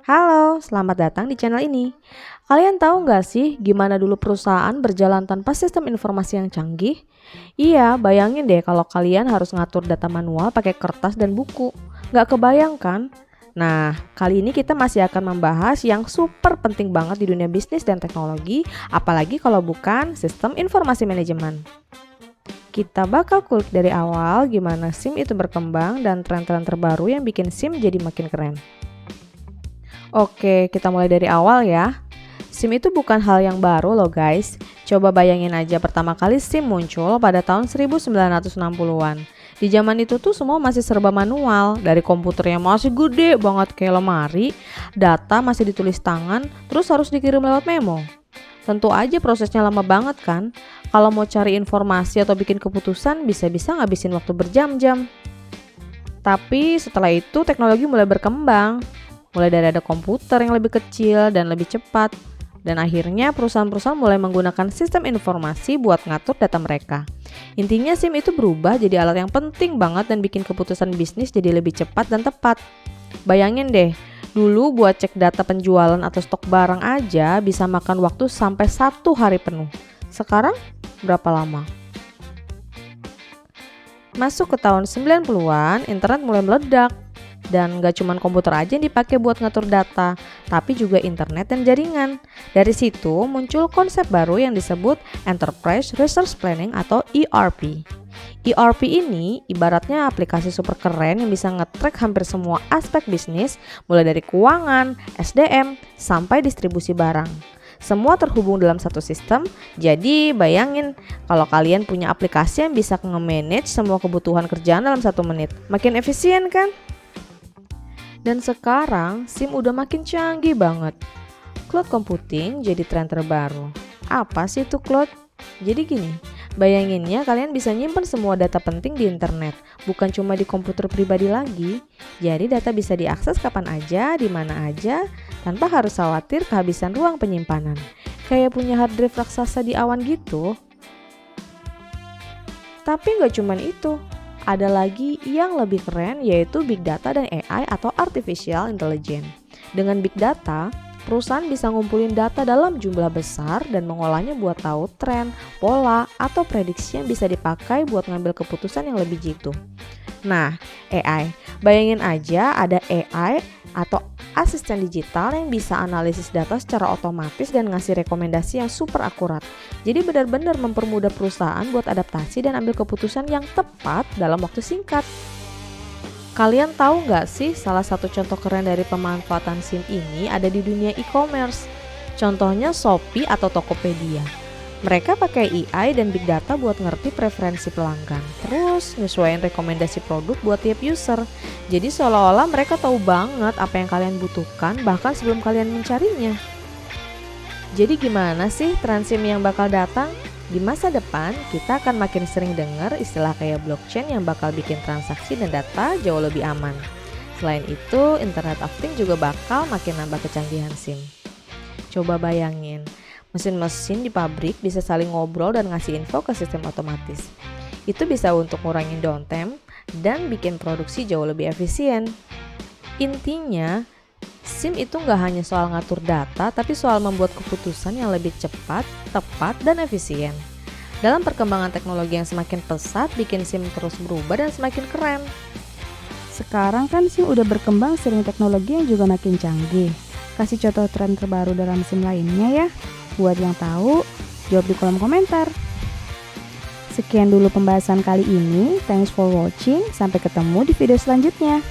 Halo, selamat datang di channel ini. Kalian tahu nggak sih gimana dulu perusahaan berjalan tanpa sistem informasi yang canggih? Iya, bayangin deh kalau kalian harus ngatur data manual pakai kertas dan buku. Nggak kebayang kan? Nah, kali ini kita masih akan membahas yang super penting banget di dunia bisnis dan teknologi, apalagi kalau bukan sistem informasi manajemen. Kita bakal kulik dari awal gimana SIM itu berkembang dan tren-tren terbaru yang bikin SIM jadi makin keren. Oke, kita mulai dari awal ya. SIM itu bukan hal yang baru loh guys. Coba bayangin aja pertama kali SIM muncul pada tahun 1960-an. Di zaman itu tuh semua masih serba manual. Dari komputer yang masih gede banget kayak lemari, data masih ditulis tangan, terus harus dikirim lewat memo. Tentu aja prosesnya lama banget kan. Kalau mau cari informasi atau bikin keputusan bisa-bisa ngabisin waktu berjam-jam. Tapi setelah itu teknologi mulai berkembang. Mulai dari ada komputer yang lebih kecil dan lebih cepat. Dan akhirnya perusahaan-perusahaan mulai menggunakan sistem informasi buat ngatur data mereka. Intinya SIM itu berubah jadi alat yang penting banget dan bikin keputusan bisnis jadi lebih cepat dan tepat. Bayangin deh, dulu buat cek data penjualan atau stok barang aja bisa makan waktu sampai 1 hari penuh. Sekarang berapa lama? Masuk ke tahun 90-an, internet mulai meledak. Dan gak cuma komputer aja yang dipakai buat ngatur data, tapi juga internet dan jaringan. Dari situ muncul konsep baru yang disebut Enterprise Resource Planning atau ERP. ERP ini ibaratnya aplikasi super keren yang bisa nge-track hampir semua aspek bisnis, mulai dari keuangan, SDM, sampai distribusi barang. Semua terhubung dalam satu sistem, jadi bayangin kalau kalian punya aplikasi yang bisa nge-manage semua kebutuhan kerjaan dalam 1 menit. Makin efisien kan? Dan sekarang SIM udah makin canggih banget. Cloud computing jadi tren terbaru. Apa sih itu cloud? Jadi gini, bayanginnya kalian bisa nyimpen semua data penting di internet, bukan cuma di komputer pribadi lagi. Jadi data bisa diakses kapan aja, di mana aja, tanpa harus khawatir kehabisan ruang penyimpanan. Kayak punya hard drive raksasa di awan gitu. Tapi nggak cuma itu. Ada lagi yang lebih keren yaitu Big Data dan AI atau Artificial Intelligence. Dengan Big Data, perusahaan bisa ngumpulin data dalam jumlah besar dan mengolahnya buat tahu tren, pola, atau prediksi yang bisa dipakai buat ngambil keputusan yang lebih jitu. Nah, AI. Bayangin aja ada AI atau asisten digital yang bisa analisis data secara otomatis dan ngasih rekomendasi yang super akurat. Jadi benar-benar mempermudah perusahaan buat adaptasi dan ambil keputusan yang tepat dalam waktu singkat. Kalian tahu nggak sih salah satu contoh keren dari pemanfaatan SIM ini ada di dunia e-commerce. Contohnya Shopee atau Tokopedia. Mereka pakai AI dan Big Data buat ngerti preferensi pelanggan, terus nyesuaiin rekomendasi produk buat tiap user. Jadi seolah-olah mereka tahu banget apa yang kalian butuhkan bahkan sebelum kalian mencarinya. Jadi gimana sih tren SIM yang bakal datang? Di masa depan kita akan makin sering dengar istilah kayak blockchain yang bakal bikin transaksi dan data jauh lebih aman. Selain itu, Internet of Things juga bakal makin nambah kecanggihan SIM. Coba bayangin, mesin-mesin di pabrik bisa saling ngobrol dan ngasih info ke sistem otomatis. Itu bisa untuk ngurangin downtime dan bikin produksi jauh lebih efisien. Intinya, SIM itu nggak hanya soal ngatur data, tapi soal membuat keputusan yang lebih cepat, tepat, dan efisien. Dalam perkembangan teknologi yang semakin pesat, bikin SIM terus berubah dan semakin keren. Sekarang kan SIM udah berkembang sering teknologi yang juga makin canggih. Kasih contoh tren terbaru dalam SIM lainnya ya. Buat yang tahu, jawab di kolom komentar. Sekian dulu pembahasan kali ini. Thanks for watching. Sampai ketemu di video selanjutnya.